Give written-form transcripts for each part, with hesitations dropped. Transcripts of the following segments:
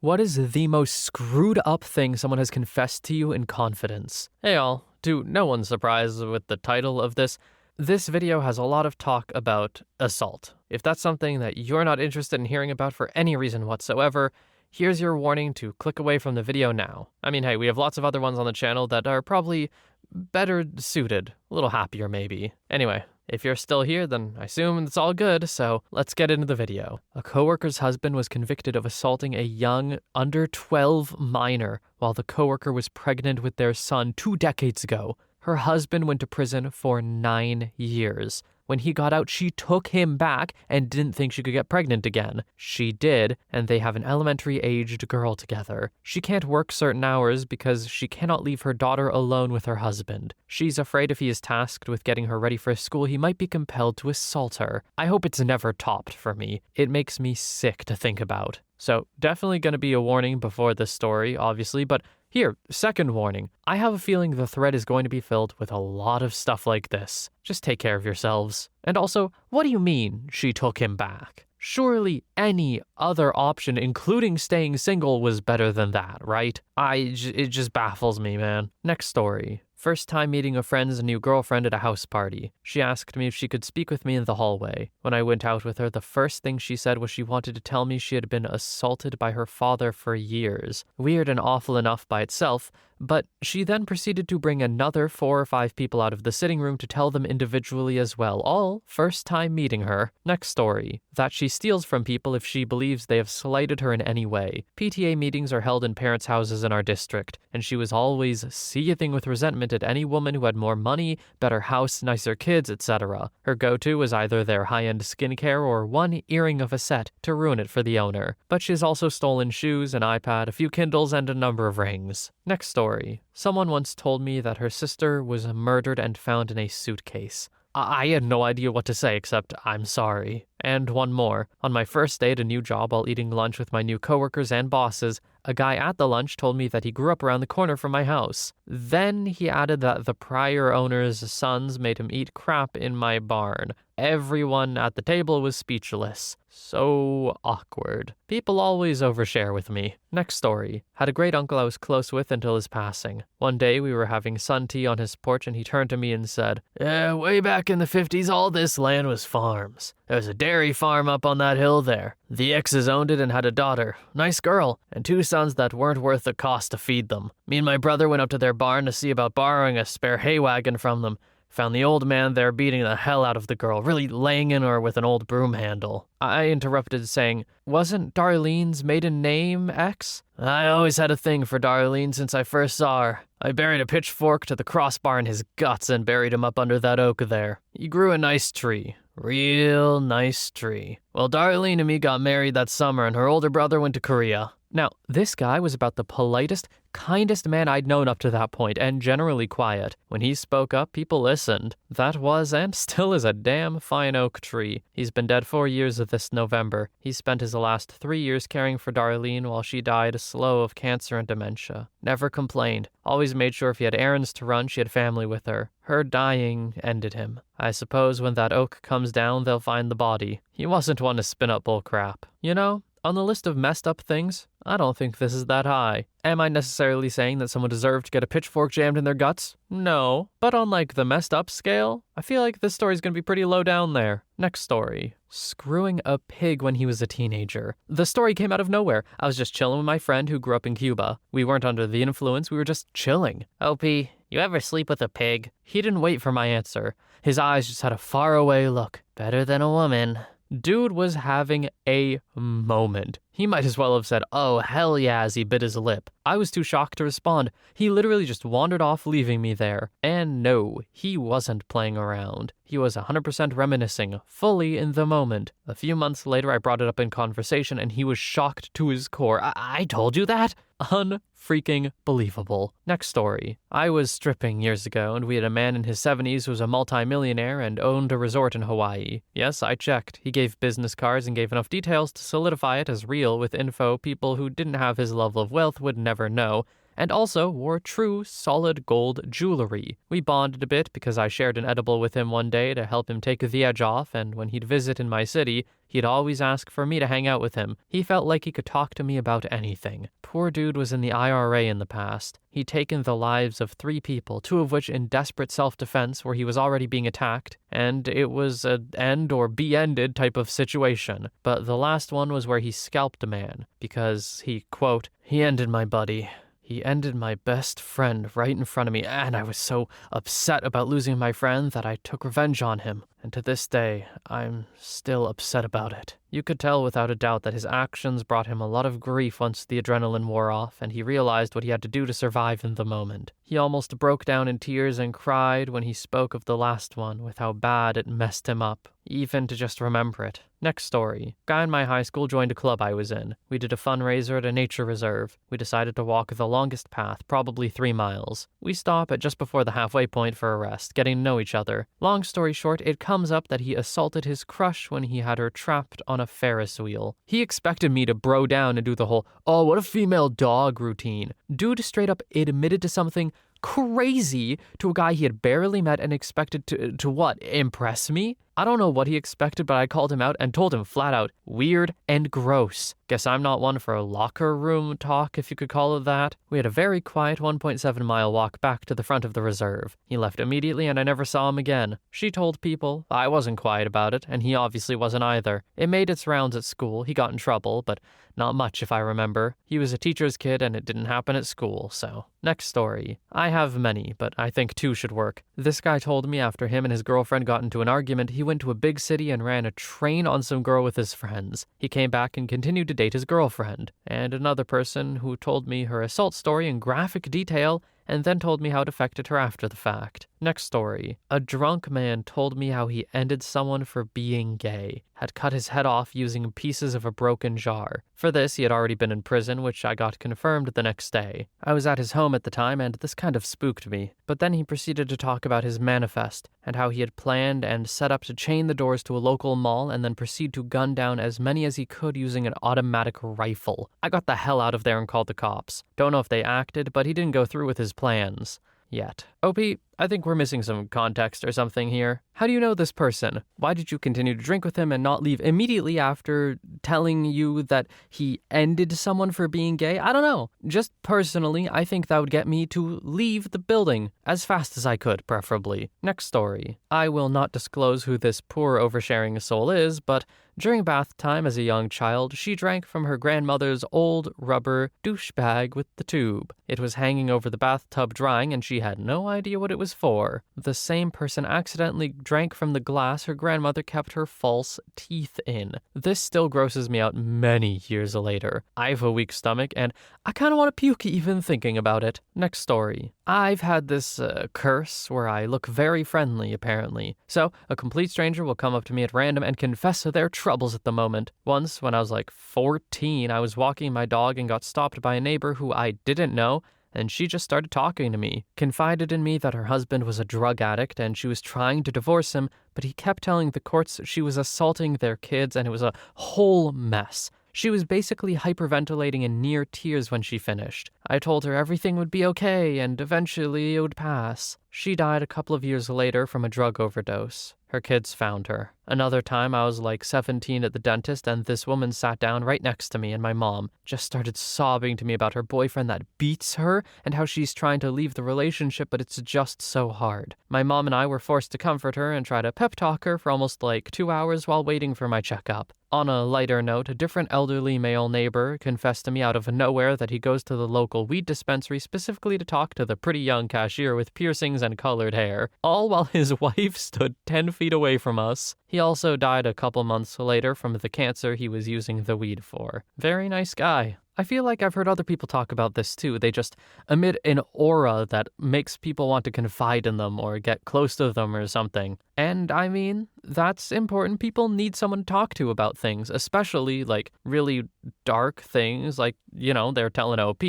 What is the most screwed up thing someone has confessed to you in confidence? Hey all, to no one's surprise with the title of this video has a lot of talk about assault. If that's something that you're not interested in hearing about for any reason whatsoever, here's your warning to click away from the video now. I mean, hey, we have lots of other ones on the channel that are probably better suited, a little happier maybe. Anyway, if you're still here, then I assume it's all good, so let's get into the video. A coworker's husband was convicted of assaulting a young, under 12 minor while the coworker was pregnant with their son 2 decades ago. Her husband went to prison for 9 years. When he got out, she took him back and didn't think she could get pregnant again. She did, and they have an elementary-aged girl together. She can't work certain hours because she cannot leave her daughter alone with her husband. She's afraid if he is tasked with getting her ready for school, he might be compelled to assault her. I hope it's never topped for me. It makes me sick to think about. So, definitely going to be a warning before this story, obviously, but here, second warning. I have a feeling the thread is going to be filled with a lot of stuff like this. Just take care of yourselves. And also, what do you mean she took him back? Surely any other option, including staying single, was better than that, right? It just baffles me, man. Next story. First time meeting a friend's new girlfriend at a house party. She asked me if she could speak with me in the hallway. When I went out with her, the first thing she said was she wanted to tell me she had been assaulted by her father for years. Weird and awful enough by itself, but she then proceeded to bring another 4 or 5 people out of the sitting room to tell them individually as well, all first time meeting her. Next story. That she steals from people if she believes they have slighted her in any way. PTA meetings are held in parents' houses in our district, and she was always seething with resentment at any woman who had more money, better house, nicer kids, etc. Her go-to was either their high-end skincare or one earring of a set to ruin it for the owner. But she's also stolen shoes, an iPad, a few Kindles, and a number of rings. Next story. Someone once told me that her sister was murdered and found in a suitcase. I had no idea what to say except I'm sorry. And one more. On my first day at a new job while eating lunch with my new coworkers and bosses, a guy at the lunch told me that he grew up around the corner from my house. Then he added that the prior owner's sons made him eat crap in my barn. Everyone at the table was speechless. So awkward. People always overshare with me. Next story. Had a great uncle I was close with until his passing. One day we were having sun tea on his porch and he turned to me and said, "Yeah, way back in the 50s, all this land was farms. There was a dairy farm up on that hill there. The exes owned it and had a daughter, nice girl, and 2 sons that weren't worth the cost to feed them. Me and my brother went up to their barn to see about borrowing a spare hay wagon from them. Found the old man there beating the hell out of the girl, really laying in her with an old broom handle." I interrupted saying, "Wasn't Darlene's maiden name X?" "I always had a thing for Darlene since I first saw her. I buried a pitchfork to the crossbar in his guts and buried him up under that oak there. He grew a nice tree. Real nice tree. Well, Darlene and me got married that summer and her older brother went to Korea." Now, this guy was about the politest, kindest man I'd known up to that point, and generally quiet. When he spoke up, people listened. That was, and still is, a damn fine oak tree. He's been dead 4 years this November. He spent his last 3 years caring for Darlene while she died slow of cancer and dementia. Never complained. Always made sure if he had errands to run, she had family with her. Her dying ended him. I suppose when that oak comes down, they'll find the body. He wasn't one to spin up bull crap. You know, on the list of messed up things, I don't think this is that high. Am I necessarily saying that someone deserved to get a pitchfork jammed in their guts? No. But on like the messed up scale, I feel like this story's gonna be pretty low down there. Next story. Screwing a pig when he was a teenager. The story came out of nowhere. I was just chilling with my friend who grew up in Cuba. We weren't under the influence, we were just chilling. "OP, you ever sleep with a pig?" He didn't wait for my answer. His eyes just had a faraway look. "Better than a woman." Dude was having a moment. He might as well have said, "Oh, hell yeah," as he bit his lip. I was too shocked to respond. He literally just wandered off, leaving me there. And no, he wasn't playing around. He was 100% reminiscing, fully in the moment. A few months later, I brought it up in conversation, and he was shocked to his core. I told you that? Unfreaking believable. Next story. I was stripping years ago, and we had a man in his 70s who was a multi-millionaire and owned a resort in Hawaii. Yes, I checked. He gave business cards and gave enough details to solidify it as real with info people who didn't have his level of wealth would never know, and also wore true, solid gold jewelry. We bonded a bit because I shared an edible with him one day to help him take the edge off, and when he'd visit in my city, he'd always ask for me to hang out with him. He felt like he could talk to me about anything. Poor dude was in the IRA in the past. He'd taken the lives of 3 people, 2 of which in desperate self-defense where he was already being attacked, and it was an end or be ended type of situation. But the last one was where he scalped a man because he, quote, "He ended my buddy. He ended my best friend right in front of me, and I was so upset about losing my friend that I took revenge on him. And to this day, I'm still upset about it." You could tell without a doubt that his actions brought him a lot of grief once the adrenaline wore off, and he realized what he had to do to survive in the moment. He almost broke down in tears and cried when he spoke of the last one, with how bad it messed him up, even to just remember it. Next story. A guy in my high school joined a club I was in. We did a fundraiser at a nature reserve. We decided to walk the longest path, probably 3 miles. We stop at just before the halfway point for a rest, getting to know each other. Long story short, it comes up that he assaulted his crush when he had her trapped on a Ferris wheel. He expected me to bro down and do the whole, "Oh, what a female dog" routine. Dude straight up admitted to something crazy to a guy he had barely met and expected to what, impress me? I don't know what he expected, but I called him out and told him flat out, weird and gross. Guess I'm not one for a locker room talk, if you could call it that. We had a very quiet 1.7-mile walk back to the front of the reserve. He left immediately and I never saw him again. She told people. I wasn't quiet about it, and he obviously wasn't either. It made its rounds at school. He got in trouble, but not much if I remember. He was a teacher's kid and it didn't happen at school, so. Next story. I have many, but I think 2 should work. This guy told me after him and his girlfriend got into an argument, he went to a big city and ran a train on some girl with his friends. He came back and continued to date his girlfriend. And another person who told me her assault story in graphic detail and then told me how it affected her after the fact. Next story. A drunk man told me how he ended someone for being gay, had cut his head off using pieces of a broken jar. For this, he had already been in prison, which I got confirmed the next day. I was at his home at the time, and this kind of spooked me. But then he proceeded to talk about his manifest, and how he had planned and set up to chain the doors to a local mall and then proceed to gun down as many as he could using an automatic rifle. I got the hell out of there and called the cops. Don't know if they acted, but he didn't go through with his plans. Yet. OP, I think we're missing some context or something here. How do you know this person? Why did you continue to drink with him and not leave immediately after telling you that he ended someone for being gay? I don't know. Just personally, I think that would get me to leave the building as fast as I could, preferably. Next story. I will not disclose who this poor oversharing soul is, but during bath time as a young child, she drank from her grandmother's old rubber douche bag with the tube. It was hanging over the bathtub drying and she had no idea what it was for. The same person accidentally drank from the glass her grandmother kept her false teeth in. This still grosses me out many years later. I have a weak stomach and I kind of want to puke even thinking about it. Next story. I've had this curse where I look very friendly, apparently. So, a complete stranger will come up to me at random and confess to their troubles at the moment. Once, when I was like 14, I was walking my dog and got stopped by a neighbor who I didn't know, and she just started talking to me, confided in me that her husband was a drug addict and she was trying to divorce him, but he kept telling the courts she was assaulting their kids and it was a whole mess. She was basically hyperventilating in near tears when she finished. I told her everything would be okay and eventually it would pass. She died a couple of years later from a drug overdose. Her kids found her. Another time I was like 17 at the dentist and this woman sat down right next to me and my mom just started sobbing to me about her boyfriend that beats her and how she's trying to leave the relationship but it's just so hard. My mom and I were forced to comfort her and try to pep talk her for almost like 2 hours while waiting for my checkup. On a lighter note, a different elderly male neighbor confessed to me out of nowhere that he goes to the local weed dispensary specifically to talk to the pretty young cashier with piercings and colored hair, all while his wife stood 10 feet away from us. He also died a couple months later from the cancer he was using the weed for. Very nice guy. I feel like I've heard other people talk about this too. They just emit an aura that makes people want to confide in them or get close to them or something. And I mean, that's important. People need someone to talk to about things, especially like really dark things like, they're telling OP.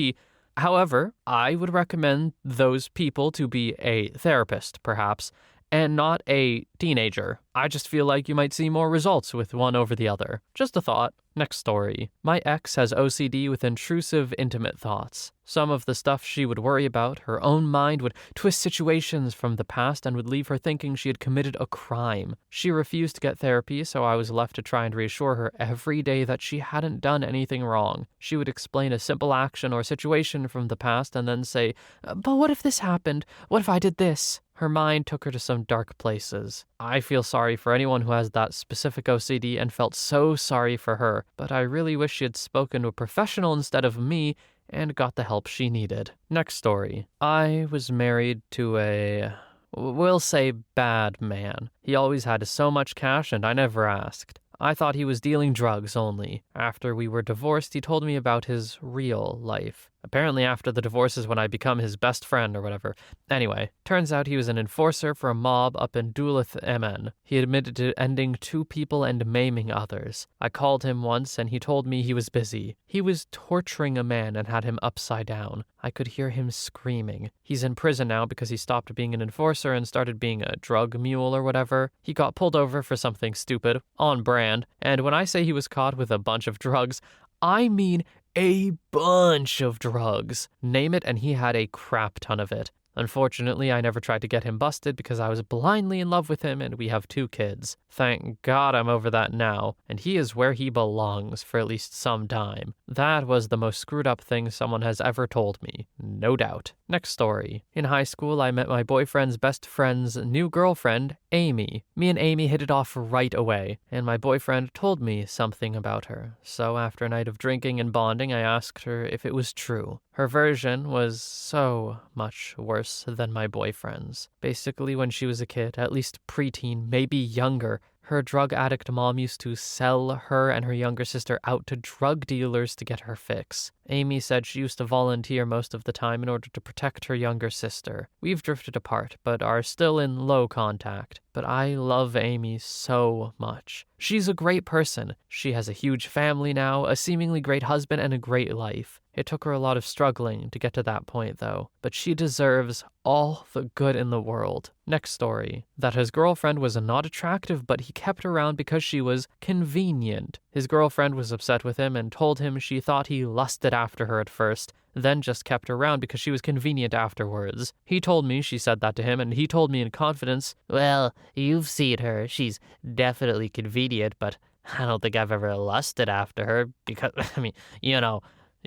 However, I would recommend those people to be a therapist, perhaps, and not a teenager. I just feel like you might see more results with one over the other. Just a thought. Next story. My ex has OCD with intrusive, intimate thoughts. Some of the stuff she would worry about, her own mind would twist situations from the past and would leave her thinking she had committed a crime. She refused to get therapy, so I was left to try and reassure her every day that she hadn't done anything wrong. She would explain a simple action or situation from the past and then say, "But what if this happened? What if I did this?" Her mind took her to some dark places. I feel sorry for anyone who has that specific OCD and felt so sorry for her, but I really wish she had spoken to a professional instead of me and got the help she needed. Next story. I was married to we'll say bad man. He always had so much cash and I never asked. I thought he was dealing drugs only. After we were divorced, he told me about his real life. Apparently after the divorce is when I become his best friend or whatever. Anyway, turns out he was an enforcer for a mob up in Duluth, MN. He admitted to ending 2 people and maiming others. I called him once and he told me he was busy. He was torturing a man and had him upside down. I could hear him screaming. He's in prison now because he stopped being an enforcer and started being a drug mule or whatever. He got pulled over for something stupid, on brand, and when I say he was caught with a bunch of drugs, I mean a bunch of drugs. Name it, and he had a crap ton of it. Unfortunately, I never tried to get him busted because I was blindly in love with him and we have 2 kids. Thank God I'm over that now, and he is where he belongs for at least some time. That was the most screwed up thing someone has ever told me, no doubt. Next story. In high school, I met my boyfriend's best friend's new girlfriend, Amy. Me and Amy hit it off right away, and my boyfriend told me something about her. So after a night of drinking and bonding, I asked her if it was true. Her version was so much worse than my boyfriend's. Basically, when she was a kid, at least preteen, maybe younger, her drug addict mom used to sell her and her younger sister out to drug dealers to get her fix. Amy said she used to volunteer most of the time in order to protect her younger sister. We've drifted apart, but are still in low contact. But I love Amy so much. She's a great person. She has a huge family now, a seemingly great husband, and a great life. It took her a lot of struggling to get to that point, though. But she deserves all the good in the world. Next story. That his girlfriend was not attractive, but he kept her around because she was convenient. His girlfriend was upset with him and told him she thought he lusted after her at first, then just kept her around because she was convenient afterwards. He told me she said that to him, and he told me in confidence, "Well, you've seen her. She's definitely convenient, but I don't think I've ever lusted after her because,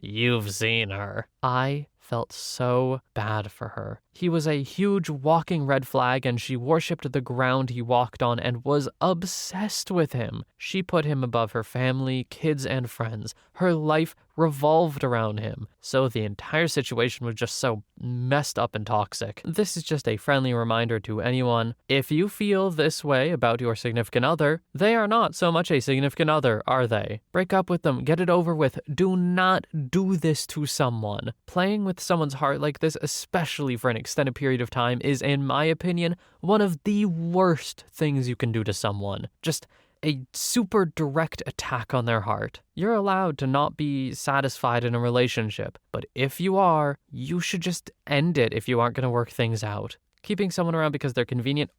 you've seen her." I felt so bad for her. He was a huge walking red flag, and she worshipped the ground he walked on and was obsessed with him. She put him above her family, kids, and friends. Her life revolved around him. So the entire situation was just so messed up and toxic. This is just a friendly reminder to anyone. If you feel this way about your significant other, they are not so much a significant other, are they? Break up with them. Get it over with. Do not do this to someone. Playing with someone's heart like this, especially for an extended period of time, is, in my opinion, one of the worst things you can do to someone. Just a super direct attack on their heart. You're allowed to not be satisfied in a relationship, but if you are, you should just end it if you aren't going to work things out. Keeping someone around because they're convenient,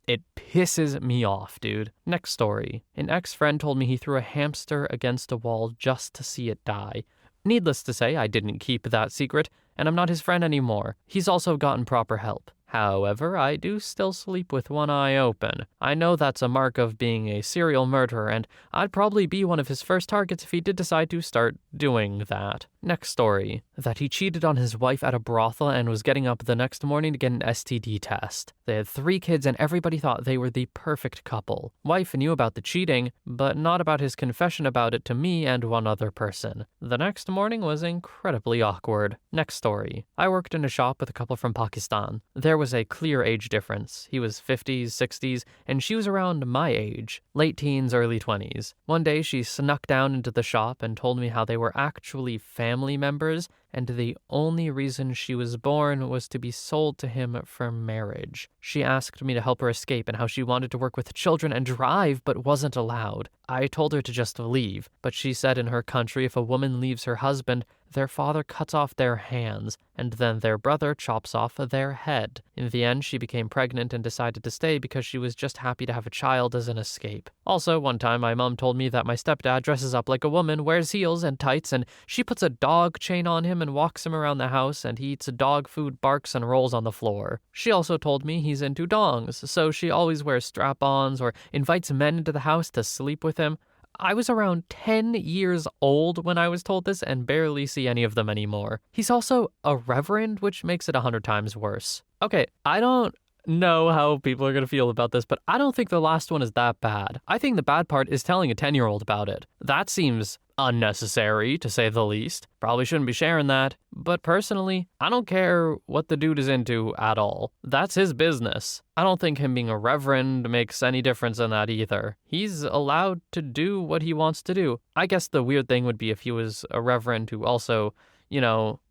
it pisses me off, dude. Next story. An ex-friend told me he threw a hamster against a wall just to see it die. Needless to say, I didn't keep that secret, and I'm not his friend anymore. He's also gotten proper help. However, I do still sleep with one eye open. I know that's a mark of being a serial murderer, and I'd probably be one of his first targets if he did decide to start doing that. Next story. That he cheated on his wife at a brothel and was getting up the next morning to get an STD test. They had 3 kids and everybody thought they were the perfect couple. Wife knew about the cheating, but not about his confession about it to me and one other person. The next morning was incredibly awkward. Next story. I worked in a shop with a couple from Pakistan. There was a clear age difference. He was 50s, 60s, and she was around my age, late teens, early 20s. One day she snuck down into the shop and told me how they were actually family members and the only reason she was born was to be sold to him for marriage. She asked me to help her escape and how she wanted to work with children and drive but wasn't allowed. I told her to just leave, but she said in her country if a woman leaves her husband, their father cuts off their hands, and then their brother chops off their head. In the end, she became pregnant and decided to stay because she was just happy to have a child as an escape. Also, one time my mom told me that my stepdad dresses up like a woman, wears heels and tights, and she puts a dog chain on him and walks him around the house, and he eats dog food, barks, and rolls on the floor. She also told me he's into dongs, so she always wears strap-ons or invites men into the house to sleep with him. I was around 10 years old when I was told this and barely see any of them anymore. He's also a reverend, which makes it 100 times worse. Okay, I don't know how people are going to feel about this, but I don't think the last one is that bad. I think the bad part is telling a 10-year-old about it. That seems unnecessary, to say the least. Probably shouldn't be sharing that. But personally, I don't care what the dude is into at all. That's his business. I don't think him being a reverend makes any difference in that either. He's allowed to do what he wants to do. I guess the weird thing would be if he was a reverend who also,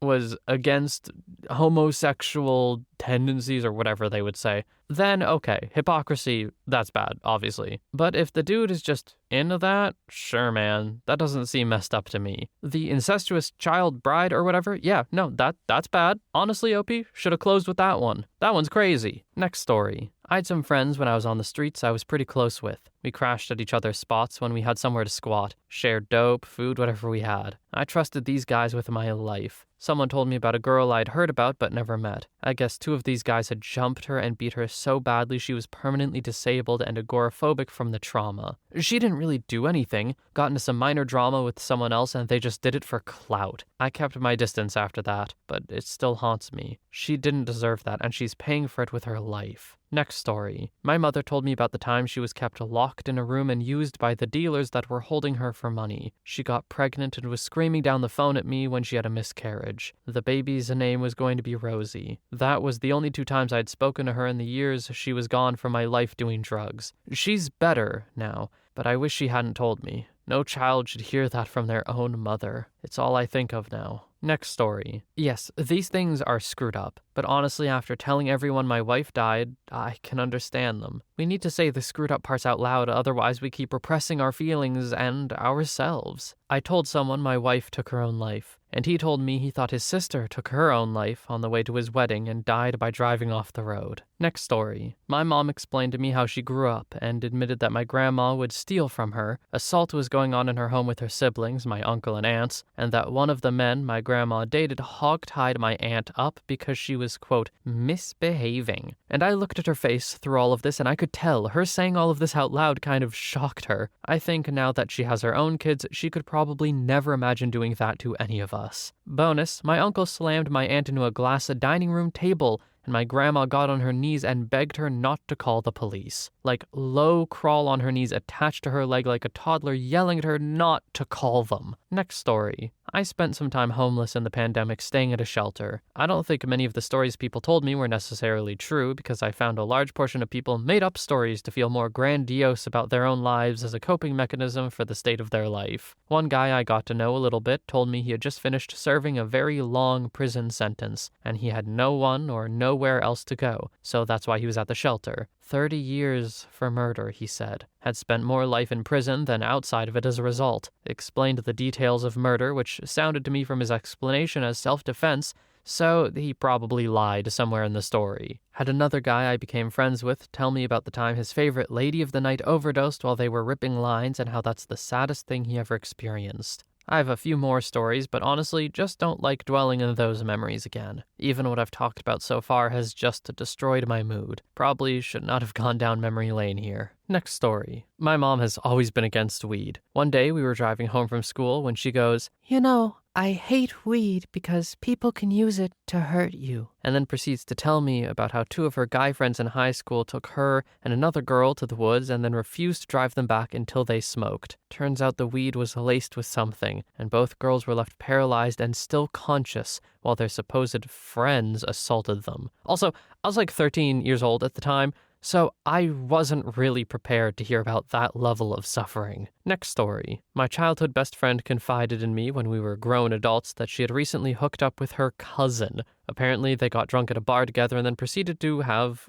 was against homosexual tendencies or whatever they would say. Then, okay, hypocrisy, that's bad, obviously. But if the dude is just into that, sure, man, that doesn't seem messed up to me. The incestuous child bride or whatever, yeah, no, that's bad. Honestly, OP, should have closed with that one. That one's crazy. Next story. I had some friends when I was on the streets I was pretty close with. We crashed at each other's spots when we had somewhere to squat, shared dope, food, whatever we had. I trusted these guys with my life. Someone told me about a girl I'd heard about but never met. I guess two of these guys had jumped her and beat her so badly she was permanently disabled and agoraphobic from the trauma. She didn't really do anything, got into some minor drama with someone else, and they just did it for clout. I kept my distance after that, but it still haunts me. She didn't deserve that, and she's paying for it with her life. Next story. My mother told me about the time she was kept locked in a room and used by the dealers that were holding her for money. She got pregnant and was screaming down the phone at me when she had a miscarriage. The baby's name was going to be Rosie. That was the only 2 times I'd spoken to her in the years she was gone from my life doing drugs. She's better now, but I wish she hadn't told me. No child should hear that from their own mother. It's all I think of now. Next story. Yes, these things are screwed up, but honestly, after telling everyone my wife died, I can understand them. We need to say the screwed up parts out loud, otherwise we keep repressing our feelings and ourselves. I told someone my wife took her own life, and he told me he thought his sister took her own life on the way to his wedding and died by driving off the road. Next story. My mom explained to me how she grew up and admitted that my grandma would steal from her, assault was going on in her home with her siblings, my uncle and aunts, and that one of the men my grandma dated hogtied my aunt up because she was, quote, misbehaving. And I looked at her face through all of this and I could tell her saying all of this out loud kind of shocked her. I think now that she has her own kids, she could probably never imagine doing that to any of us. Bonus, my uncle slammed my aunt into a glass dining room table and my grandma got on her knees and begged her not to call the police. Like low crawl on her knees attached to her leg like a toddler yelling at her not to call them. Next story. I spent some time homeless in the pandemic staying at a shelter. I don't think many of the stories people told me were necessarily true because I found a large portion of people made up stories to feel more grandiose about their own lives as a coping mechanism for the state of their life. One guy I got to know a little bit told me he had just finished serving a very long prison sentence and he had no one or nowhere else to go, so that's why he was at the shelter. 30 years for murder, he said. Had spent more life in prison than outside of it as a result. Explained the details of murder, which sounded to me from his explanation as self-defense, so he probably lied somewhere in the story. Had another guy I became friends with tell me about the time his favorite lady of the night overdosed while they were ripping lines and how that's the saddest thing he ever experienced. I have a few more stories, but honestly, just don't like dwelling in those memories again. Even what I've talked about so far has just destroyed my mood. Probably should not have gone down memory lane here. Next story. My mom has always been against weed. One day we were driving home from school when she goes, "You know, I hate weed because people can use it to hurt you," and then proceeds to tell me about how 2 of her guy friends in high school took her and another girl to the woods and then refused to drive them back until they smoked. Turns out the weed was laced with something, and both girls were left paralyzed and still conscious while their supposed friends assaulted them. Also, I was like 13 years old at the time, so I wasn't really prepared to hear about that level of suffering. Next story. My childhood best friend confided in me when we were grown adults that she had recently hooked up with her cousin. Apparently, they got drunk at a bar together and then proceeded to have,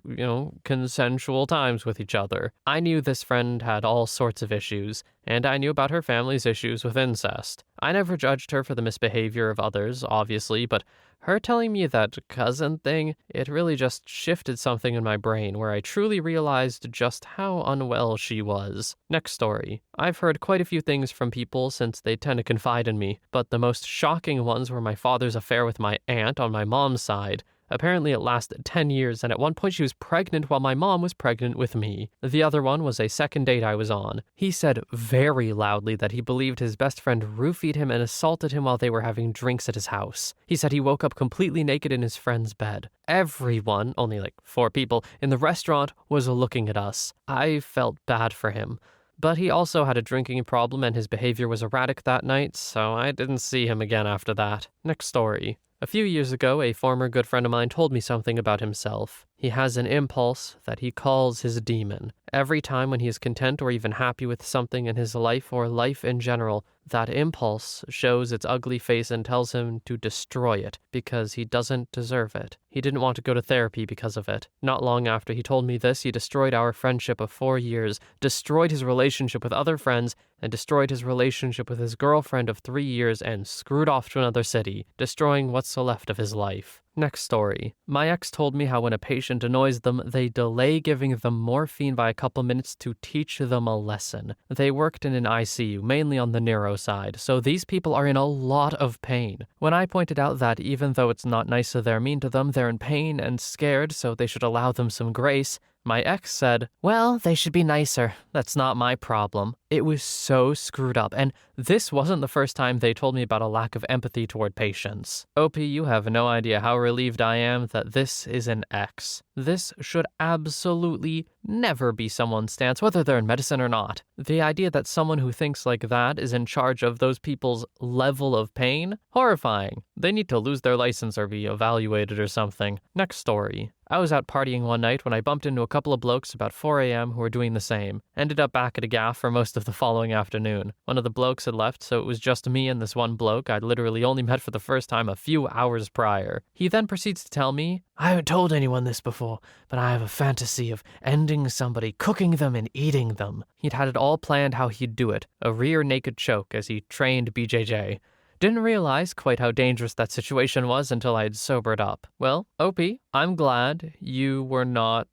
consensual times with each other. I knew this friend had all sorts of issues, and I knew about her family's issues with incest. I never judged her for the misbehavior of others, obviously, but her telling me that cousin thing, it really just shifted something in my brain where I truly realized just how unwell she was. Next story. I've heard quite a few things from people since they tend to confide in me, but the most shocking ones were my father's affair with my aunt on my mom's side. Apparently it lasted 10 years, and at one point she was pregnant while my mom was pregnant with me. The other one was a second date I was on. He said very loudly that he believed his best friend roofied him and assaulted him while they were having drinks at his house. He said he woke up completely naked in his friend's bed. Everyone, only like 4 people, in the restaurant was looking at us. I felt bad for him. But he also had a drinking problem and his behavior was erratic that night, so I didn't see him again after that. Next story. A few years ago, a former good friend of mine told me something about himself. He has an impulse that he calls his demon. Every time when he is content or even happy with something in his life or life in general, that impulse shows its ugly face and tells him to destroy it because he doesn't deserve it. He didn't want to go to therapy because of it. Not long after he told me this, he destroyed our friendship of 4 years, destroyed his relationship with other friends, and destroyed his relationship with his girlfriend of 3 years and screwed off to another city, destroying what's left of his life. Next story. My ex told me how when a patient annoys them, they delay giving them morphine by a couple minutes to teach them a lesson. They worked in an ICU, mainly on the neuro side, so these people are in a lot of pain. When I pointed out that even though it's not nice that they're mean to them, they're in pain and scared, so they should allow them some grace, my ex said, "Well, they should be nicer. That's not my problem." It was so screwed up, and this wasn't the first time they told me about a lack of empathy toward patients. OP, you have no idea how relieved I am that this is an ex. This should absolutely never be someone's stance, whether they're in medicine or not. The idea that someone who thinks like that is in charge of those people's level of pain? Horrifying. They need to lose their license or be evaluated or something. Next story. I was out partying one night when I bumped into a couple of blokes about 4 a.m. who were doing the same. Ended up back at a gaff for most of the following afternoon. One of the blokes had left, so it was just me and this one bloke I'd literally only met for the first time a few hours prior. He then proceeds to tell me, "I haven't told anyone this before, but I have a fantasy of ending somebody, cooking them, and eating them." He'd had it all planned how he'd do it, a rear naked choke as he trained BJJ. Didn't realize quite how dangerous that situation was until I'd sobered up. Well, OP, I'm glad you were not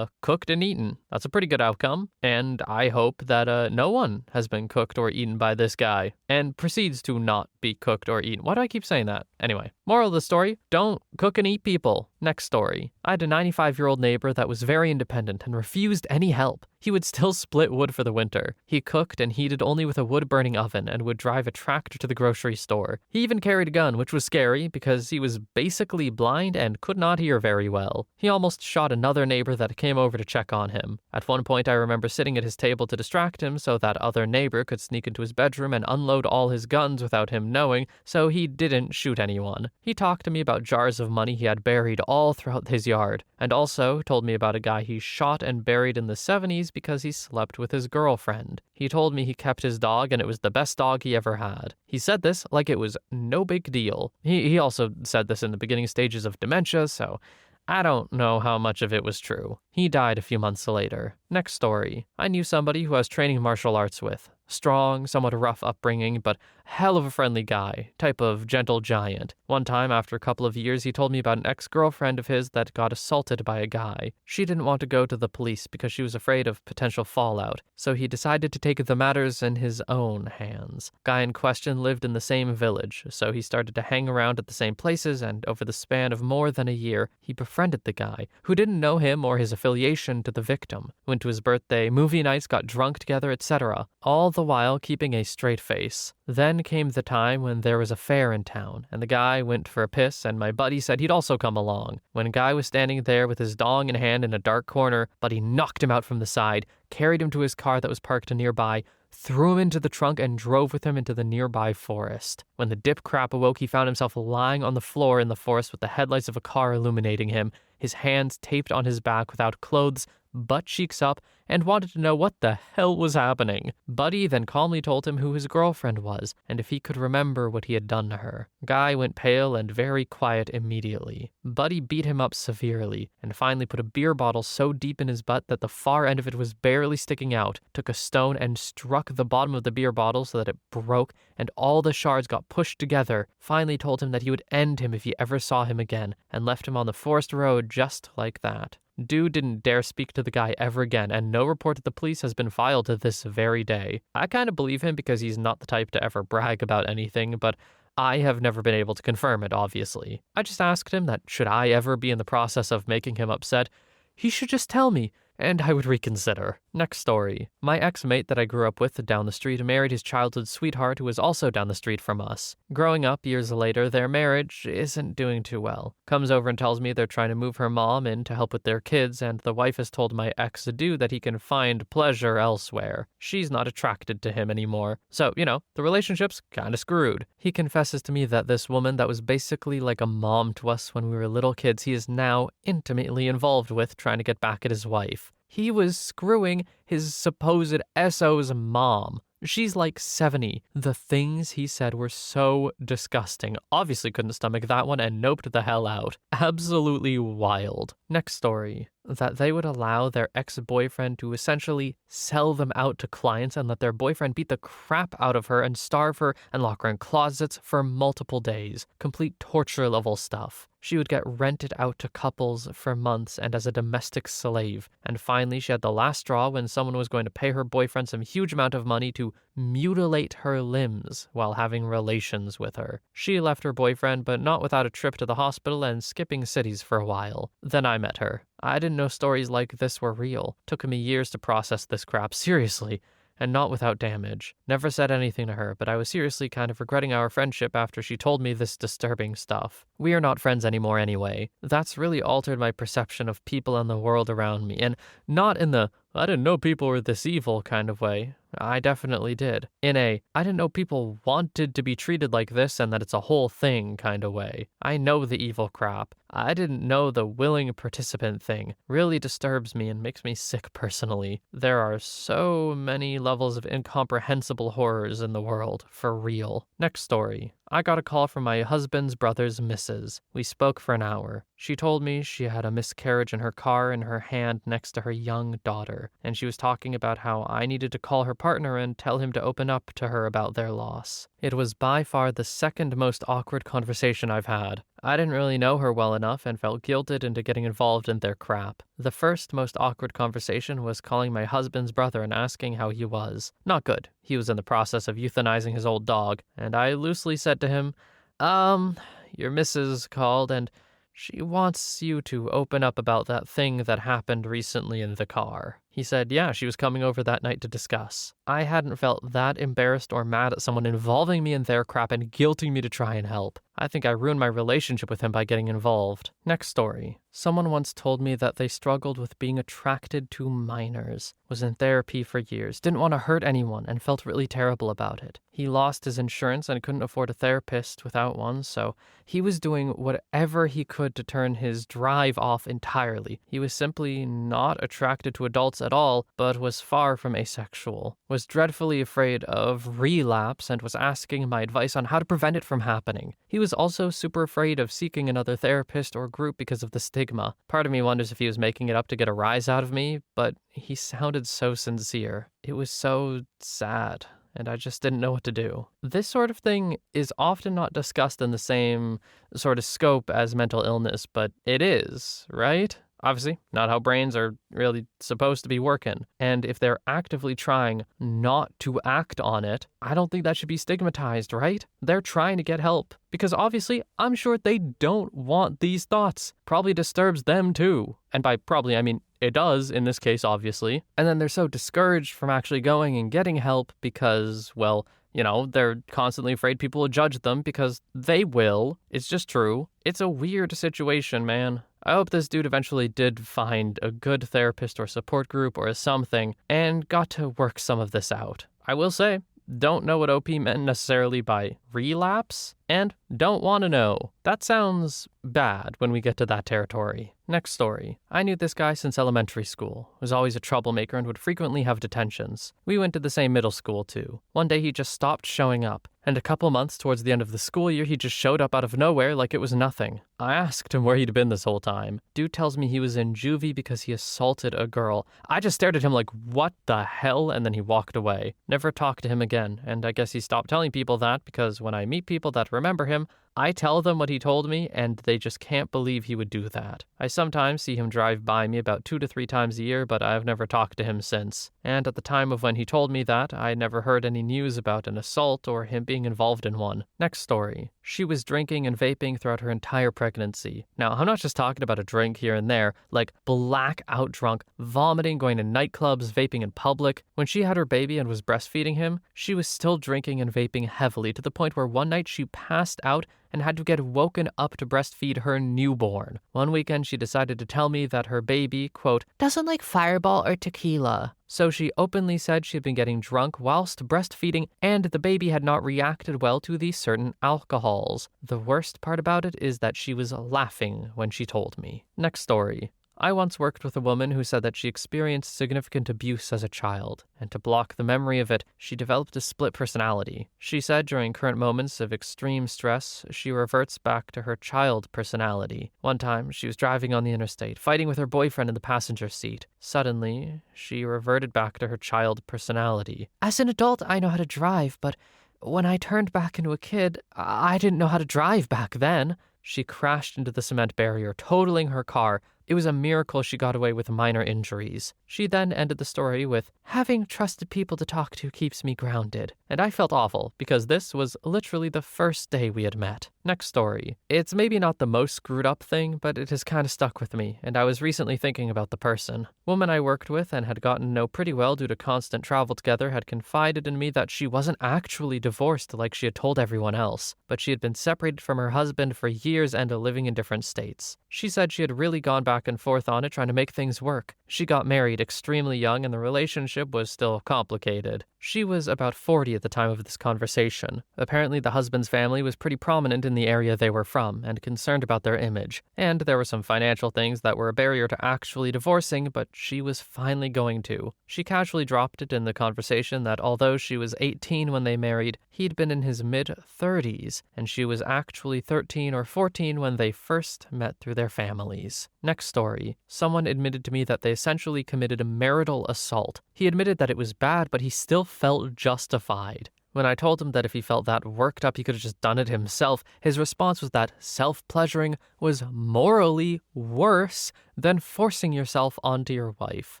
cooked and eaten. That's a pretty good outcome, and I hope that no one has been cooked or eaten by this guy, and proceeds to not be cooked or eaten. Why do I keep saying that? Anyway, moral of the story, don't cook and eat people. Next story. I had a 95-year-old neighbor that was very independent and refused any help. He would still split wood for the winter. He cooked and heated only with a wood-burning oven and would drive a tractor to the grocery store. He even carried a gun, which was scary because he was basically blind and could not hear very well. He almost shot another neighbor that came over to check on him. At one point, I remember sitting at his table to distract him so that other neighbor could sneak into his bedroom and unload all his guns without him knowing, so he didn't shoot anyone. He talked to me about jars of money he had buried all throughout his yard, and also told me about a guy he shot and buried in the 70s because he slept with his girlfriend. He told me he kept his dog and it was the best dog he ever had. He said this like it was no big deal. He also said this in the beginning stages of dementia, so I don't know how much of it was true. He died a few months later. Next story. I knew somebody who I was training martial arts with. Strong, somewhat rough upbringing, but hell of a friendly guy, type of gentle giant. One time, after a couple of years, he told me about an ex-girlfriend of his that got assaulted by a guy. She didn't want to go to the police because she was afraid of potential fallout, so he decided to take the matters in his own hands. Guy in question lived in the same village, so he started to hang around at the same places, and over the span of more than a year, he befriended the guy, who didn't know him or his affiliation to the victim. Went to his birthday, movie nights, got drunk together, etc. All the while keeping a straight face. Then came the time when there was a fair in town, and the guy went for a piss, and my buddy said he'd also come along. When Guy was standing there with his dong in hand in a dark corner, Buddy knocked him out from the side, carried him to his car that was parked nearby, threw him into the trunk, and drove with him into the nearby forest. When the dip crap awoke, he found himself lying on the floor in the forest with the headlights of a car illuminating him, his hands taped on his back without clothes, butt cheeks up, and wanted to know what the hell was happening. Buddy then calmly told him who his girlfriend was and if he could remember what he had done to her. Guy went pale and very quiet immediately. Buddy beat him up severely and finally put a beer bottle so deep in his butt that the far end of it was barely sticking out, took a stone and struck the bottom of the beer bottle so that it broke and all the shards got pushed together, finally told him that he would end him if he ever saw him again, and left him on the forest road just like that. Dude didn't dare speak to the guy ever again, and no report to the police has been filed to this very day. I kind of believe him because he's not the type to ever brag about anything, but I have never been able to confirm it, obviously. I just asked him that should I ever be in the process of making him upset, he should just tell me, and I would reconsider. Next story. My ex-mate that I grew up with down the street married his childhood sweetheart who was also down the street from us. Growing up years later, their marriage isn't doing too well. Comes over and tells me they're trying to move her mom in to help with their kids, and the wife has told my ex-dude that he can find pleasure elsewhere. She's not attracted to him anymore. So, the relationship's kinda screwed. He confesses to me that this woman that was basically like a mom to us when we were little kids, he is now intimately involved with trying to get back at his wife. He was screwing his supposed SO's mom. She's like 70. The things he said were so disgusting. Obviously couldn't stomach that one and noped the hell out. Absolutely wild. Next story. That they would allow their ex-boyfriend to essentially sell them out to clients and let their boyfriend beat the crap out of her and starve her and lock her in closets for multiple days. Complete torture level stuff. She would get rented out to couples for months and as a domestic slave. And finally, she had the last straw when someone was going to pay her boyfriend some huge amount of money to mutilate her limbs while having relations with her. She left her boyfriend, but not without a trip to the hospital and skipping cities for a while. Then I met her. I didn't know stories like this were real. Took me years to process this crap, seriously. And not without damage. Never said anything to her, but I was seriously kind of regretting our friendship after she told me this disturbing stuff. We are not friends anymore anyway. That's really altered my perception of people and the world around me, and not in the, I didn't know people were this evil kind of way. I definitely did. In a, I didn't know people wanted to be treated like this and that it's a whole thing kind of way. I know the evil crap. I didn't know the willing participant thing. Really disturbs me and makes me sick personally. There are so many levels of incomprehensible horrors in the world, for real. Next story. I got a call from my husband's brother's missus. We spoke for an hour. She told me she had a miscarriage in her car in her hand next to her young daughter, and she was talking about how I needed to call her partner and tell him to open up to her about their loss. It was by far the second most awkward conversation I've had. I didn't really know her well enough and felt guilted into getting involved in their crap. The first most awkward conversation was calling my husband's brother and asking how he was. Not good. He was in the process of euthanizing his old dog, and I loosely said to him, your missus called and she wants you to open up about that thing that happened recently in the car. He said, yeah, she was coming over that night to discuss. I hadn't felt that embarrassed or mad at someone involving me in their crap and guilting me to try and help. I think I ruined my relationship with him by getting involved. Next story. Someone once told me that they struggled with being attracted to minors, was in therapy for years, didn't want to hurt anyone, and felt really terrible about it. He lost his insurance and couldn't afford a therapist without one, so he was doing whatever he could to turn his drive off entirely. He was simply not attracted to adults at all, but was far from asexual, was dreadfully afraid of relapse, and was asking my advice on how to prevent it from happening. He was also super afraid of seeking another therapist or group because of the stigma. Part of me wonders if he was making it up to get a rise out of me, but he sounded so sincere. It was so sad, and I just didn't know what to do. This sort of thing is often not discussed in the same sort of scope as mental illness, but it is, right? Obviously, not how brains are really supposed to be working. And if they're actively trying not to act on it, I don't think that should be stigmatized, right? They're trying to get help. Because obviously, I'm sure they don't want these thoughts. Probably disturbs them too. And by probably, I mean, it does in this case, obviously. And then they're so discouraged from actually going and getting help because, well, they're constantly afraid people will judge them because they will. It's just true. It's a weird situation, man. I hope this dude eventually did find a good therapist or support group or something and got to work some of this out. I will say, don't know what OP meant necessarily by relapse, and don't want to know. That sounds bad when we get to that territory. Next story. I knew this guy since elementary school, was always a troublemaker and would frequently have detentions. We went to the same middle school too. One day he just stopped showing up, and a couple months towards the end of the school year he just showed up out of nowhere like it was nothing. I asked him where he'd been this whole time. Dude tells me he was in juvie because he assaulted a girl. I just stared at him like, what the hell? And then he walked away. Never talked to him again, and I guess he stopped telling people that because when I meet people that remember him, I tell them what he told me, and they just can't believe he would do that. I sometimes see him drive by me about 2 to 3 times a year, but I've never talked to him since. And at the time of when he told me that, I never heard any news about an assault or him being involved in one. Next story. She was drinking and vaping throughout her entire pregnancy. Now, I'm not just talking about a drink here and there, like blackout drunk, vomiting, going to nightclubs, vaping in public. When she had her baby and was breastfeeding him, she was still drinking and vaping heavily to the point where one night she passed out and had to get woken up to breastfeed her newborn. One weekend, she decided to tell me that her baby, quote, doesn't like Fireball or tequila. So she openly said she had been getting drunk whilst breastfeeding and the baby had not reacted well to these certain alcohols. The worst part about it is that she was laughing when she told me. Next story. I once worked with a woman who said that she experienced significant abuse as a child, and to block the memory of it, she developed a split personality. She said during current moments of extreme stress, she reverts back to her child personality. One time, she was driving on the interstate, fighting with her boyfriend in the passenger seat. Suddenly, she reverted back to her child personality. As an adult, I know how to drive, but when I turned back into a kid, I didn't know how to drive back then. She crashed into the cement barrier, totaling her car. It was a miracle she got away with minor injuries. She then ended the story with, having trusted people to talk to keeps me grounded. And I felt awful because this was literally the first day we had met. Next story. It's maybe not the most screwed up thing, but it has kind of stuck with me, and I was recently thinking about the person. Woman I worked with and had gotten to know pretty well due to constant travel together had confided in me that she wasn't actually divorced like she had told everyone else, but she had been separated from her husband for years and living in different states. She said she had really gone back and forth on it trying to make things work. She got married extremely young and the relationship was still complicated. She was about 40 at the time of this conversation. Apparently the husband's family was pretty prominent in the area they were from and concerned about their image. And there were some financial things that were a barrier to actually divorcing, but she was finally going to. She casually dropped it in the conversation that although she was 18 when they married, he'd been in his mid-30s, and she was actually 13 or 14 when they first met through their families. Next story. Someone admitted to me that they essentially committed a marital assault. He admitted that it was bad, but he still felt justified. When I told him that if he felt that worked up, he could have just done it himself, his response was that self-pleasuring was morally worse than forcing yourself onto your wife.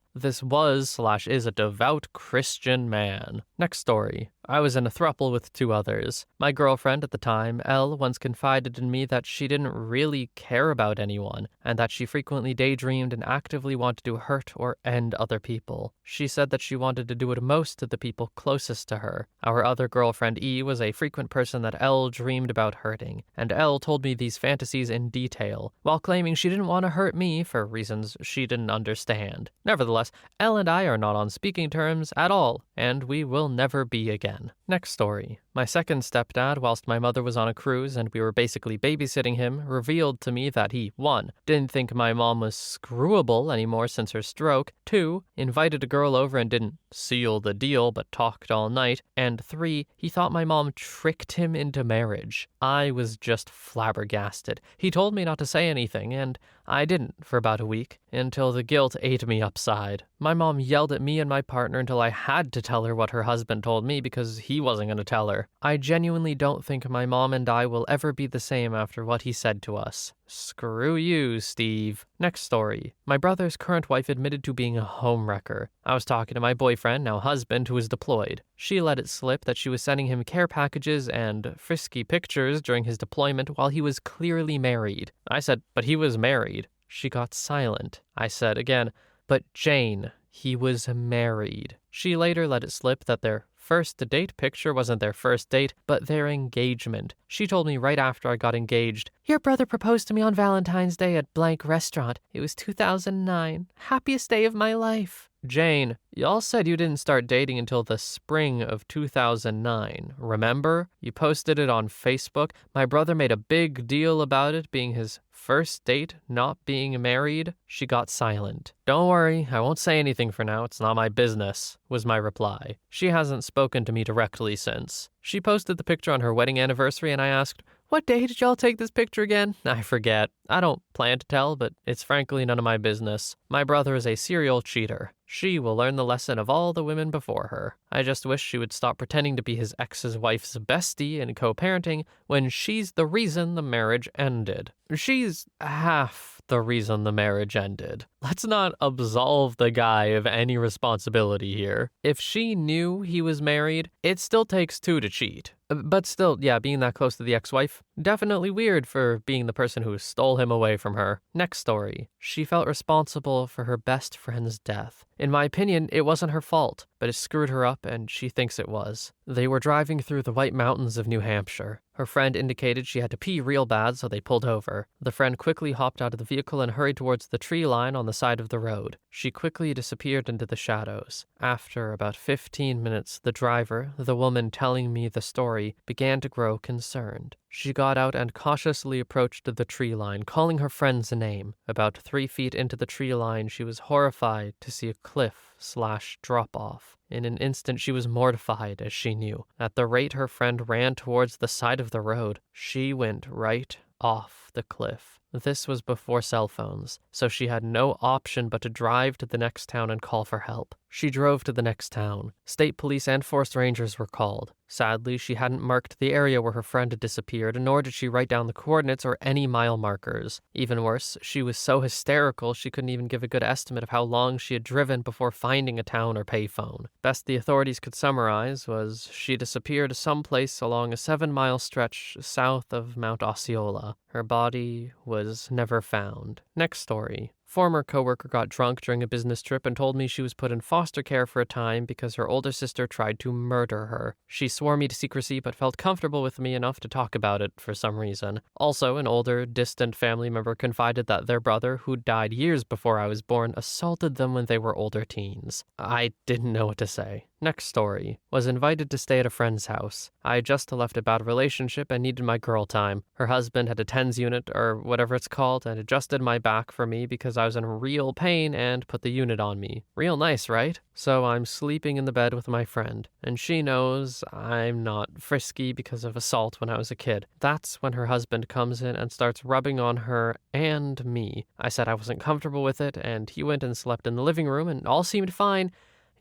This was/is a devout Christian man. Next story. I was in a throuple with 2 others. My girlfriend at the time, Elle, once confided in me that she didn't really care about anyone, and that she frequently daydreamed and actively wanted to hurt or end other people. She said that she wanted to do it most to the people closest to her. Our other girlfriend, E, was a frequent person that Elle dreamed about hurting, and Elle told me these fantasies in detail, while claiming she didn't want to hurt me for reasons she didn't understand. Nevertheless, Elle and I are not on speaking terms at all, and we will never be again. Next story. My second stepdad, whilst my mother was on a cruise and we were basically babysitting him, revealed to me that he, 1, didn't think my mom was screwable anymore since her stroke, 2, invited a girl over and didn't seal the deal but talked all night, and 3, he thought my mom tricked him into marriage. I was just flabbergasted. He told me not to say anything, and I didn't for about a week, until the guilt ate me upside. My mom yelled at me and my partner until I had to tell her what her husband told me because he wasn't going to tell her. I genuinely don't think my mom and I will ever be the same after what he said to us. Screw you, Steve. Next story. My brother's current wife admitted to being a homewrecker. I was talking to my boyfriend, now husband, who was deployed. She let it slip that she was sending him care packages and frisky pictures during his deployment while he was clearly married. I said, but he was married. She got silent. I said again, but Jane, he was married. She later let it slip that their first date picture wasn't their first date, but their engagement. She told me right after I got engaged, your brother proposed to me on Valentine's Day at blank restaurant. It was 2009. Happiest day of my life. Jane, y'all said you didn't start dating until the spring of 2009. Remember? You posted it on Facebook. My brother made a big deal about it being his first date, not being married. She got silent. Don't worry, I won't say anything for now. It's not my business, was my reply. She hasn't spoken to me directly since. She posted the picture on her wedding anniversary and I asked, "What day did y'all take this picture again?" I forget. I don't plan to tell, but it's frankly none of my business. My brother is a serial cheater. She will learn the lesson of all the women before her. I just wish she would stop pretending to be his ex's wife's bestie in co-parenting when she's the reason the marriage ended. She's half the reason the marriage ended. Let's not absolve the guy of any responsibility here. If she knew he was married, it still takes two to cheat. But still, yeah, being that close to the ex-wife, definitely weird for being the person who stole him away from her. Next story. She felt responsible for her best friend's death. In my opinion, it wasn't her fault, but it screwed her up and she thinks it was. They were driving through the White Mountains of New Hampshire. Her friend indicated she had to pee real bad, so they pulled over. The friend quickly hopped out of the vehicle and hurried towards the tree line on the side of the road. She quickly disappeared into the shadows. After about 15 minutes, the driver, the woman telling me the story, began to grow concerned. She got out and cautiously approached the tree line, calling her friend's name. About 3 feet into the tree line, she was horrified to see a cliff/drop-off. In an instant, she was mortified, as she knew. At the rate her friend ran towards the side of the road, she went right off the cliff. This was before cell phones, so she had no option but to drive to the next town and call for help. She drove to the next town. State police and forest rangers were called. Sadly, she hadn't marked the area where her friend had disappeared, nor did she write down the coordinates or any mile markers. Even worse, she was so hysterical she couldn't even give a good estimate of how long she had driven before finding a town or payphone. Best the authorities could summarize was she disappeared someplace along a 7-mile stretch south of Mount Osceola. Her body was never found. Next story. Former coworker got drunk during a business trip and told me she was put in foster care for a time because her older sister tried to murder her. She swore me to secrecy but felt comfortable with me enough to talk about it for some reason. Also, an older, distant family member confided that their brother, who died years before I was born, assaulted them when they were older teens. I didn't know what to say. Next story. Was invited to stay at a friend's house. I had just left a bad relationship and needed my girl time. Her husband had a TENS unit, or whatever it's called, and adjusted my back for me because I was in real pain and put the unit on me. Real nice, right? So I'm sleeping in the bed with my friend, and she knows I'm not frisky because of assault when I was a kid. That's when her husband comes in and starts rubbing on her and me. I said I wasn't comfortable with it, and he went and slept in the living room, and all seemed fine.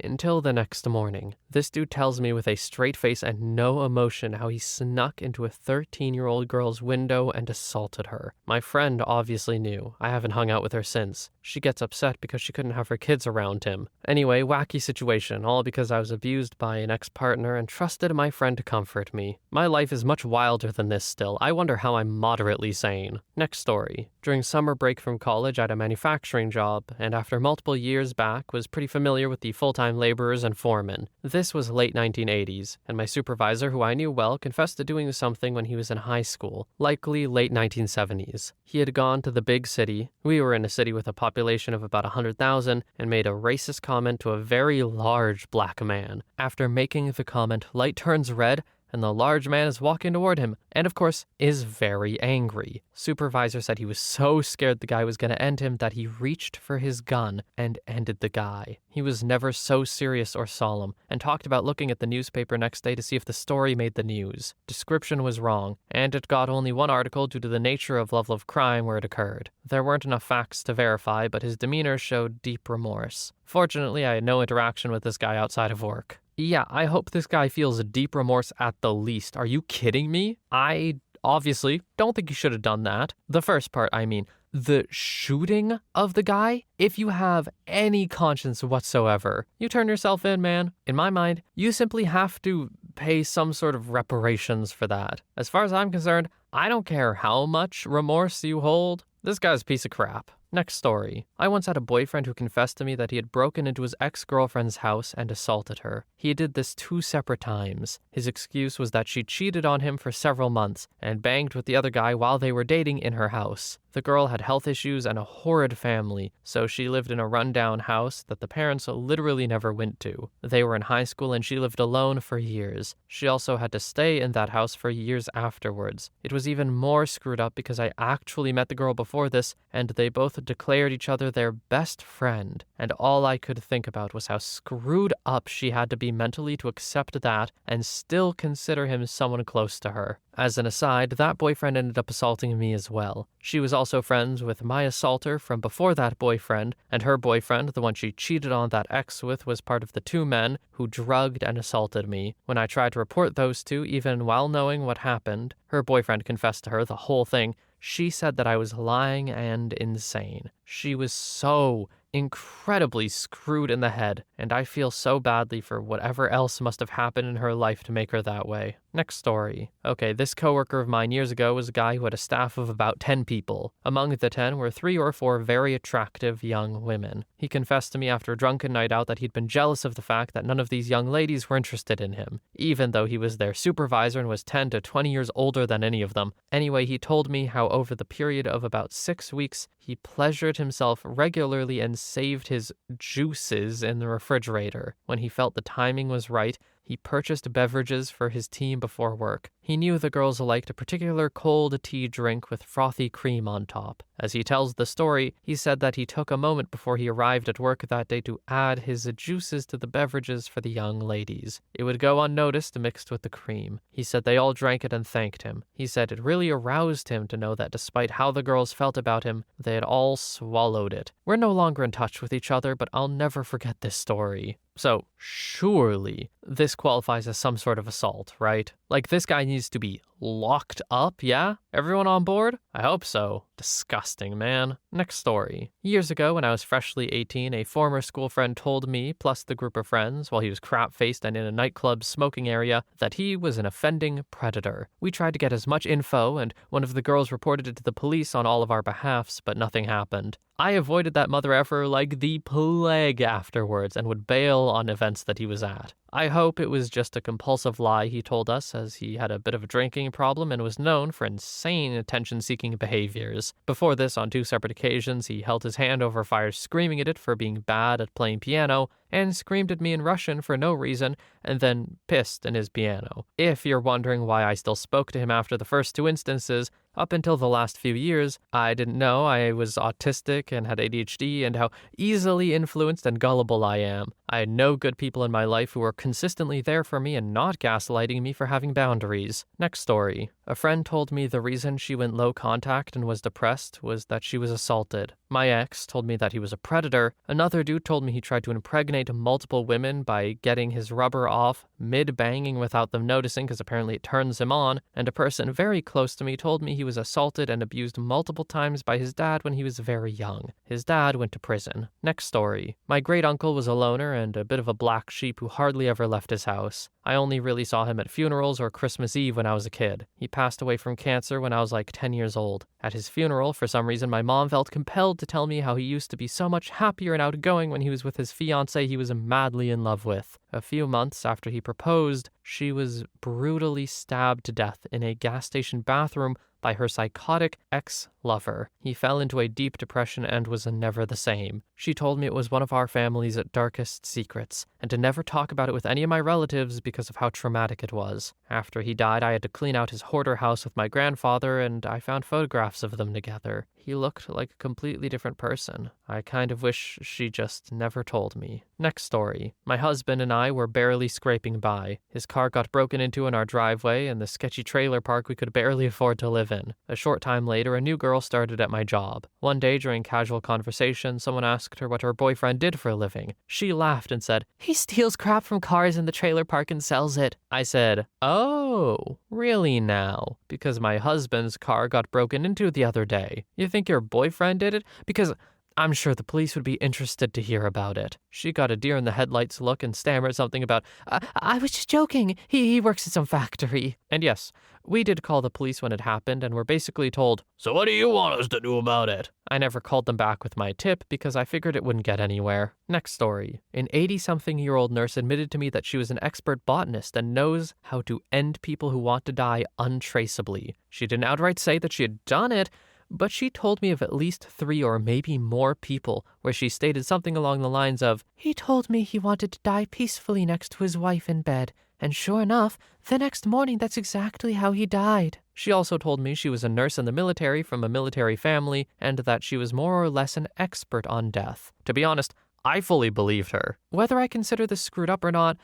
Until the next morning. This dude tells me with a straight face and no emotion how he snuck into a 13-year-old girl's window and assaulted her. My friend obviously knew. I haven't hung out with her since. She gets upset because she couldn't have her kids around him. Anyway, wacky situation, all because I was abused by an ex-partner and trusted my friend to comfort me. My life is much wilder than this still. I wonder how I'm moderately sane. Next story. During summer break from college, I had a manufacturing job, and after multiple years back, was pretty familiar with the full-time laborers and foremen. This was late 1980s, and my supervisor, who I knew well, confessed to doing something when he was in high school, likely late 1970s. He had gone to the big city, we were in a city with a population of about 100,000, and made a racist comment to a very large black man. After making the comment, light turns red, and the large man is walking toward him, and of course, is very angry. Supervisor said he was so scared the guy was going to end him that he reached for his gun and ended the guy. He was never so serious or solemn, and talked about looking at the newspaper next day to see if the story made the news. Description was wrong, and it got only one article due to the nature of level of crime where it occurred. There weren't enough facts to verify, but his demeanor showed deep remorse. Fortunately, I had no interaction with this guy outside of work. Yeah, I hope this guy feels deep remorse at the least. Are you kidding me? I obviously don't think you should have done that. The first part, I mean. The shooting of the guy? If you have any conscience whatsoever, you turn yourself in, man. In my mind, you simply have to pay some sort of reparations for that. As far as I'm concerned, I don't care how much remorse you hold. This guy's a piece of crap. Next story. I once had a boyfriend who confessed to me that he had broken into his ex-girlfriend's house and assaulted her. He did this 2 separate times. His excuse was that she cheated on him for several months and banged with the other guy while they were dating in her house. The girl had health issues and a horrid family, so she lived in a rundown house that the parents literally never went to. They were in high school and she lived alone for years. She also had to stay in that house for years afterwards. It was even more screwed up because I actually met the girl before this, and they both declared each other their best friend, and all I could think about was how screwed up she had to be mentally to accept that and still consider him someone close to her. As an aside, that boyfriend ended up assaulting me as well. She was also friends with my assaulter from before that boyfriend, and her boyfriend, the one she cheated on that ex with, was part of the two men who drugged and assaulted me. When I tried to report those two, even while knowing what happened, her boyfriend confessed to her the whole thing. She said that I was lying and insane. She was so incredibly screwed in the head, and I feel so badly for whatever else must have happened in her life to make her that way. Next story. Okay, this coworker of mine years ago was a guy who had a staff of about 10 people. Among the 10 were 3 or 4 very attractive young women. He confessed to me after a drunken night out that he'd been jealous of the fact that none of these young ladies were interested in him, even though he was their supervisor and was 10 to 20 years older than any of them. Anyway, he told me how over the period of about 6 weeks, he pleasured himself regularly and saved his juices in the refrigerator. When he felt the timing was right, he purchased beverages for his team before work. He knew the girls liked a particular cold tea drink with frothy cream on top. As he tells the story, he said that he took a moment before he arrived at work that day to add his juices to the beverages for the young ladies. It would go unnoticed mixed with the cream. He said they all drank it and thanked him. He said it really aroused him to know that despite how the girls felt about him, they had all swallowed it. We're no longer in touch with each other, but I'll never forget this story. So, surely, this qualifies as some sort of assault, right? Like, this guy needs to be locked up, yeah? Everyone on board? I hope so. Disgusting, man. Next story. Years ago, when I was freshly 18, a former school friend told me, plus the group of friends, while he was crap-faced and in a nightclub smoking area, that he was an offending predator. We tried to get as much info, and one of the girls reported it to the police on all of our behalfs, but nothing happened. I avoided that mother effer like the plague afterwards and would bail on events that he was at. I hope it was just a compulsive lie he told us, as he had a bit of a drinking problem and was known for insane attention-seeking behaviors. Before this, on 2 separate occasions, he held his hand over fire screaming at it for being bad at playing piano, and screamed at me in Russian for no reason, and then pissed in his piano. If you're wondering why I still spoke to him after the first 2 instances, up until the last few years, I didn't know I was autistic and had ADHD and how easily influenced and gullible I am. I had no good people in my life who were consistently there for me and not gaslighting me for having boundaries. Next story. A friend told me the reason she went low contact and was depressed was that she was assaulted. My ex told me that he was a predator. Another dude told me he tried to impregnate multiple women by getting his rubber off mid-banging without them noticing because apparently it turns him on. And a person very close to me told me he was assaulted and abused multiple times by his dad when he was very young. His dad went to prison. Next story. My great uncle was a loner and a bit of a black sheep who hardly ever left his house. I only really saw him at funerals or Christmas Eve when I was a kid. He passed away from cancer when I was like 10 years old. At his funeral, for some reason, my mom felt compelled to tell me how he used to be so much happier and outgoing when he was with his fiancée he was madly in love with. A few months after he proposed, she was brutally stabbed to death in a gas station bathroom by her psychotic ex-lover. He fell into a deep depression and was never the same. She told me it was one of our family's darkest secrets, and to never talk about it with any of my relatives because of how traumatic it was. After he died, I had to clean out his hoarder house with my grandfather, and I found photographs of them together. He looked like a completely different person. I kind of wish she just never told me. Next story. My husband and I were barely scraping by. His car got broken into in our driveway in the sketchy trailer park we could barely afford to live in. A short time later, a new girl started at my job. One day during casual conversation, someone asked her what her boyfriend did for a living. She laughed and said, "He steals crap from cars in the trailer park and sells it." I said, "Oh, really now?" Because my husband's car got broken into the other day. You think your boyfriend did it? Because I'm sure the police would be interested to hear about it. She got a deer in the headlights look and stammered something about, I was just joking. He works at some factory. And yes, we did call the police when it happened and were basically told, "So what do you want us to do about it?" I never called them back with my tip because I figured it wouldn't get anywhere. Next story. An 80-something-year-old nurse admitted to me that she was an expert botanist and knows how to end people who want to die untraceably. She didn't outright say that she had done it, but she told me of at least 3 or maybe more people where she stated something along the lines of, "He told me he wanted to die peacefully next to his wife in bed, and sure enough, the next morning that's exactly how he died." She also told me she was a nurse in the military from a military family and that she was more or less an expert on death. To be honest, I fully believed her. Whether I consider this screwed up or not,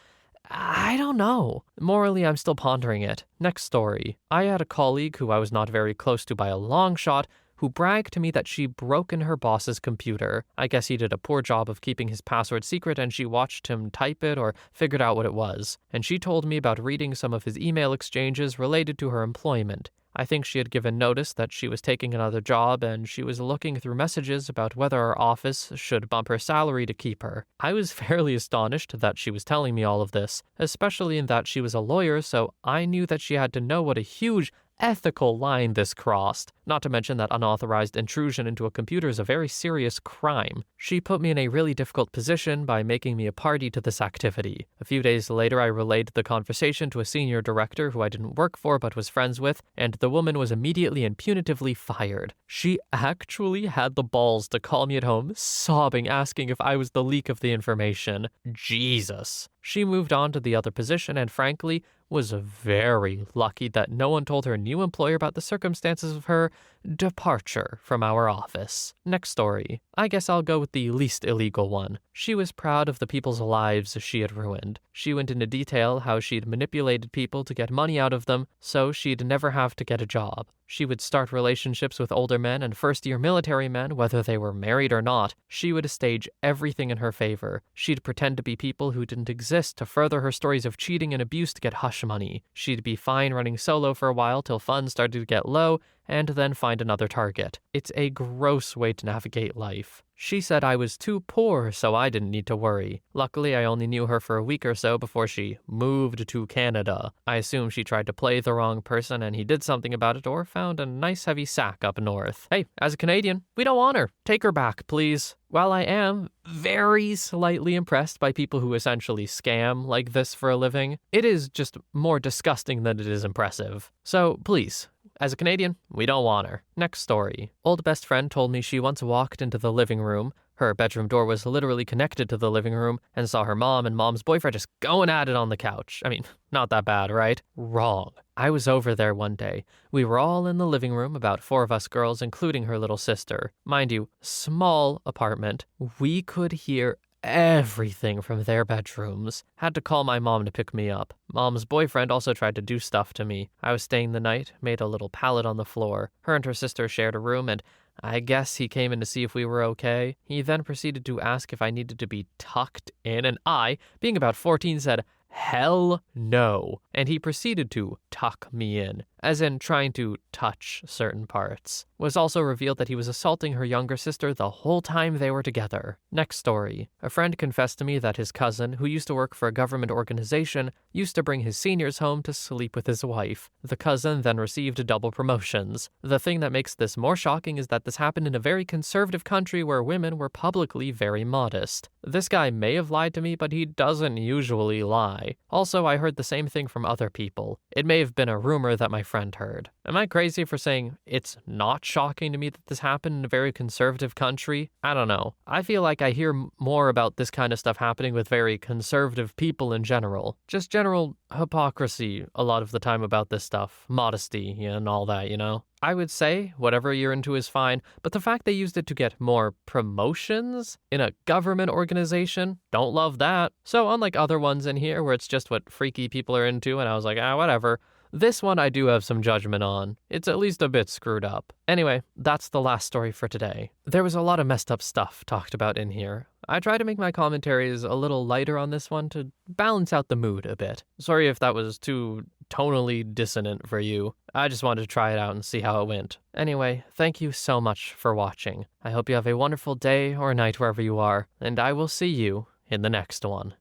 I don't know. Morally, I'm still pondering it. Next story. I had a colleague who I was not very close to by a long shot who bragged to me that she broke in her boss's computer. I guess he did a poor job of keeping his password secret and she watched him type it or figured out what it was. And she told me about reading some of his email exchanges related to her employment. I think she had given notice that she was taking another job and she was looking through messages about whether our office should bump her salary to keep her. I was fairly astonished that she was telling me all of this, especially in that she was a lawyer, so I knew that she had to know what a huge ethical line this crossed. Not to mention that unauthorized intrusion into a computer is a very serious crime. She put me in a really difficult position by making me a party to this activity. A few days later, I relayed the conversation to a senior director who I didn't work for but was friends with, and the woman was immediately and punitively fired. She actually had the balls to call me at home, sobbing, asking if I was the leak of the information. Jesus. She moved on to the other position and frankly was very lucky that no one told her new employer about the circumstances of her departure from our office. Next story. I guess I'll go with the least illegal one. She was proud of the people's lives she had ruined. She went into detail how she'd manipulated people to get money out of them so she'd never have to get a job. She would start relationships with older men and first-year military men, whether they were married or not. She would stage everything in her favor. She'd pretend to be people who didn't exist to further her stories of cheating and abuse to get hush money. She'd be fine running solo for a while till funds started to get low, and then find another target. It's a gross way to navigate life. She said I was too poor, so I didn't need to worry. Luckily, I only knew her for a week or so before she moved to Canada. I assume she tried to play the wrong person and he did something about it or found a nice heavy sack up north. Hey, as a Canadian, we don't want her. Take her back, please. While I am very slightly impressed by people who essentially scam like this for a living, it is just more disgusting than it is impressive. So please, as a Canadian, we don't want her. Next story. Old best friend told me she once walked into the living room. Her bedroom door was literally connected to the living room and saw her mom and mom's boyfriend just going at it on the couch. I mean, not that bad, right? Wrong. I was over there one day. We were all in the living room, about 4 of us girls, including her little sister. Mind you, small apartment. We could hear everything from their bedrooms. Had to call my mom to pick me up. Mom's boyfriend also tried to do stuff to me. I was staying the night, made a little pallet on the floor. Her and her sister shared a room, and I guess he came in to see if we were okay. He then proceeded to ask if I needed to be tucked in, and I, being about 14, said, "Hell no." And he proceeded to tuck me in, as in trying to touch certain parts. Was also revealed that he was assaulting her younger sister the whole time they were together. Next story. A friend confessed to me that his cousin, who used to work for a government organization, used to bring his seniors home to sleep with his wife. The cousin then received double promotions. The thing that makes this more shocking is that this happened in a very conservative country where women were publicly very modest. This guy may have lied to me, but he doesn't usually lie. Also, I heard the same thing from other people. It may have been a rumor that my friend heard. Am I crazy for saying it's not shocking to me that this happened in a very conservative country? I don't know. I feel like I hear more about this kind of stuff happening with very conservative people in general. Just general hypocrisy a lot of the time about this stuff. Modesty and all that, you know? I would say whatever you're into is fine, but the fact they used it to get more promotions in a government organization, don't love that. So unlike other ones in here where it's just what freaky people are into and I was like, whatever, this one I do have some judgment on. It's at least a bit screwed up. Anyway, that's the last story for today. There was a lot of messed up stuff talked about in here. I try to make my commentaries a little lighter on this one to balance out the mood a bit. Sorry if that was too tonally dissonant for you. I just wanted to try it out and see how it went. Anyway, thank you so much for watching. I hope you have a wonderful day or night wherever you are, and I will see you in the next one.